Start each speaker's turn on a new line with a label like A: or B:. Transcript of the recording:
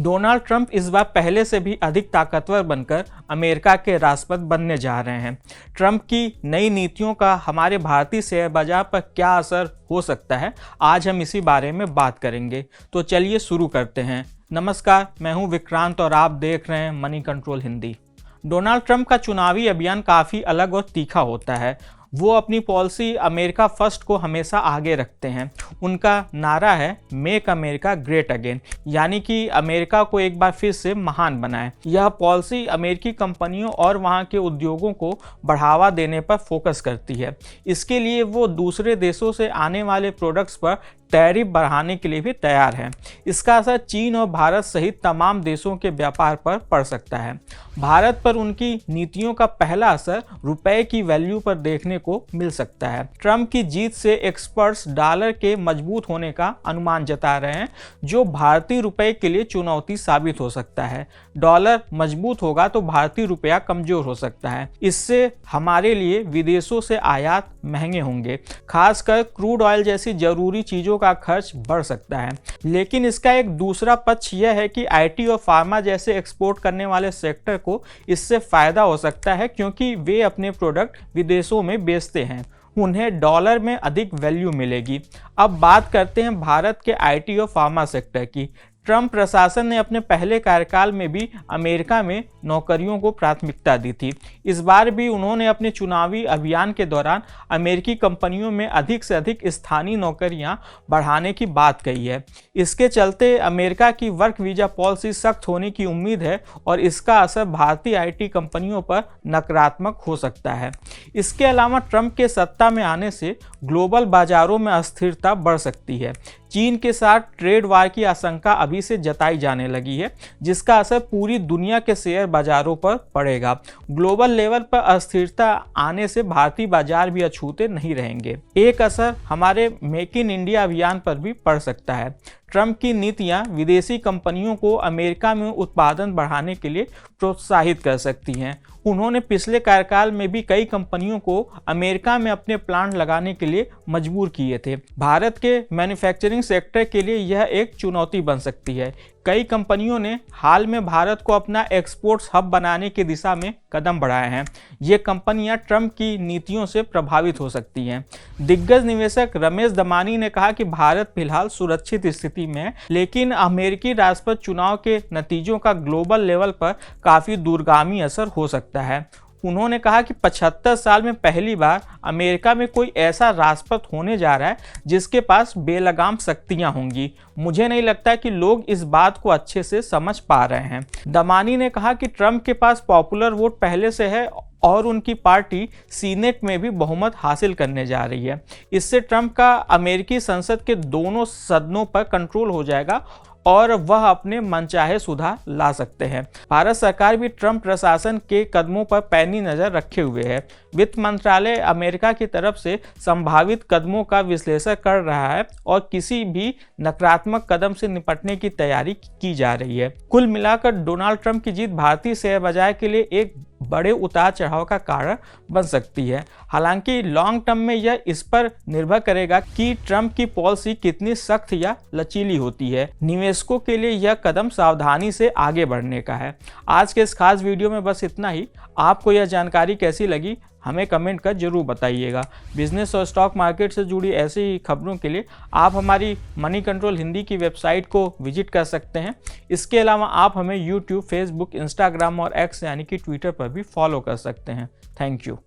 A: Donald Trump इस बार पहले से भी अधिक ताकतवर बनकर अमेरिका के राष्ट्रपति बनने जा रहे हैं। ट्रंप की नई नीतियों का हमारे भारतीय शेयर बाजार पर क्या असर हो सकता है, आज हम इसी बारे में बात करेंगे। तो चलिए शुरू करते हैं। नमस्कार, मैं हूं विक्रांत और आप देख रहे हैं money control Hindi. Donald Trump का चुनावी अभियान काफ़ी अलग और तीखा होता है। वो अपनी पॉलिसी अमेरिका फर्स्ट को हमेशा आगे रखते हैं। उनका नारा है मेक अमेरिका ग्रेट अगेन, यानी कि अमेरिका को एक बार फिर से महान बनाएं। यह पॉलिसी अमेरिकी कंपनियों और वहां के उद्योगों को बढ़ावा देने पर फोकस करती है। इसके लिए वो दूसरे देशों से आने वाले प्रोडक्ट्स पर टैरिफ बढ़ाने के लिए भी तैयार है। इसका असर चीन और भारत सहित तमाम देशों के व्यापार पर पड़ सकता है। भारत पर उनकी नीतियों का पहला असर रुपए की वैल्यू पर देखने को मिल सकता है। ट्रंप की जीत से एक्सपर्ट्स डॉलर के मजबूत होने का अनुमान जता रहे हैं, जो भारतीय रुपए के लिए चुनौती साबित हो सकता है। डॉलर मजबूत होगा तो भारतीय रुपया कमजोर हो सकता है। इससे हमारे लिए विदेशों से आयात महंगे होंगे, खासकर क्रूड ऑयल जैसी जरूरी चीजों का खर्च बढ़ सकता है। लेकिन इसका एक दूसरा पक्ष यह है कि आईटी और फार्मा जैसे एक्सपोर्ट करने वाले सेक्टर को इससे फायदा हो सकता है, क्योंकि वे अपने प्रोडक्ट विदेशों में बेचते हैं। उन्हें डॉलर में अधिक वैल्यू मिलेगी। अब बात करते हैं भारत के आईटी और फार्मा सेक्टर की। ट्रंप प्रशासन ने अपने पहले कार्यकाल में भी अमेरिका में नौकरियों को प्राथमिकता दी थी। इस बार भी उन्होंने अपने चुनावी अभियान के दौरान अमेरिकी कंपनियों में अधिक से अधिक स्थानीय नौकरियां बढ़ाने की बात कही है। इसके चलते अमेरिका की वर्क वीजा पॉलिसी सख्त होने की उम्मीद है और इसका असर भारतीय आईटी कंपनियों पर नकारात्मक हो सकता है। इसके अलावा ट्रंप के सत्ता में आने से ग्लोबल बाजारों में अस्थिरता बढ़ सकती है। चीन के साथ ट्रेड वार की आशंका अभी से जताई जाने लगी है, जिसका असर पूरी दुनिया के शेयर बाजारों पर पड़ेगा। ग्लोबल लेवल पर अस्थिरता आने से भारतीय बाजार भी अछूते नहीं रहेंगे। एक असर हमारे मेक इन इंडिया अभियान पर भी पड़ सकता है। ट्रंप की नीतियां विदेशी कंपनियों को अमेरिका में उत्पादन बढ़ाने के लिए प्रोत्साहित कर सकती हैं। उन्होंने पिछले कार्यकाल में भी कई कंपनियों को अमेरिका में अपने प्लांट लगाने के लिए मजबूर किए थे। भारत के मैन्युफैक्चरिंग सेक्टर के लिए यह एक चुनौती बन सकती है। कई कंपनियों ने हाल में भारत को अपना एक्सपोर्ट्स हब बनाने की दिशा में कदम बढ़ाए हैं। ये कंपनियां ट्रंप की नीतियों से प्रभावित हो सकती हैं। दिग्गज निवेशक रमेश दमानी ने कहा कि भारत फिलहाल सुरक्षित स्थिति में है, लेकिन अमेरिकी राष्ट्रपति चुनाव के नतीजों का ग्लोबल लेवल पर काफ़ी दूरगामी असर हो सकता है। उन्होंने कहा कि 75 साल में पहली बार अमेरिका में कोई ऐसा राष्ट्रपति होने जा रहा है जिसके पास बेलगाम शक्तियां होंगी। मुझे नहीं लगता कि लोग इस बात को अच्छे से समझ पा रहे हैं। दमानी ने कहा कि ट्रंप के पास पॉपुलर वोट पहले से है और उनकी पार्टी सीनेट में भी बहुमत हासिल करने जा रही है। इससे ट्रंप का अमेरिकी संसद के दोनों सदनों पर कंट्रोल हो जाएगा और वह अपने मनचाहे सुधार ला सकते हैं। भारत सरकार भी ट्रंप प्रशासन के कदमों पर पैनी नजर रखे हुए है। वित्त मंत्रालय अमेरिका की तरफ से संभावित कदमों का विश्लेषण कर रहा है और किसी भी नकारात्मक कदम से निपटने की तैयारी की जा रही है। कुल मिलाकर डोनाल्ड ट्रंप की जीत भारतीय शेयर बाजार के लिए एक बड़े उतार चढ़ाव का कारण बन सकती है। हालांकि लॉन्ग टर्म में यह इस पर निर्भर करेगा कि ट्रंप की पॉलिसी कितनी सख्त या लचीली होती है। निवेशकों के लिए यह कदम सावधानी से आगे बढ़ने का है। आज के इस खास वीडियो में बस इतना ही। आपको यह जानकारी कैसी लगी हमें कमेंट कर जरूर बताइएगा। बिजनेस और स्टॉक मार्केट से जुड़ी ऐसी ही खबरों के लिए आप हमारी मनी कंट्रोल हिंदी की वेबसाइट को विजिट कर सकते हैं। इसके अलावा आप हमें यूट्यूब, फेसबुक, इंस्टाग्राम और एक्स यानी कि ट्विटर पर भी फॉलो कर सकते हैं। Thank you.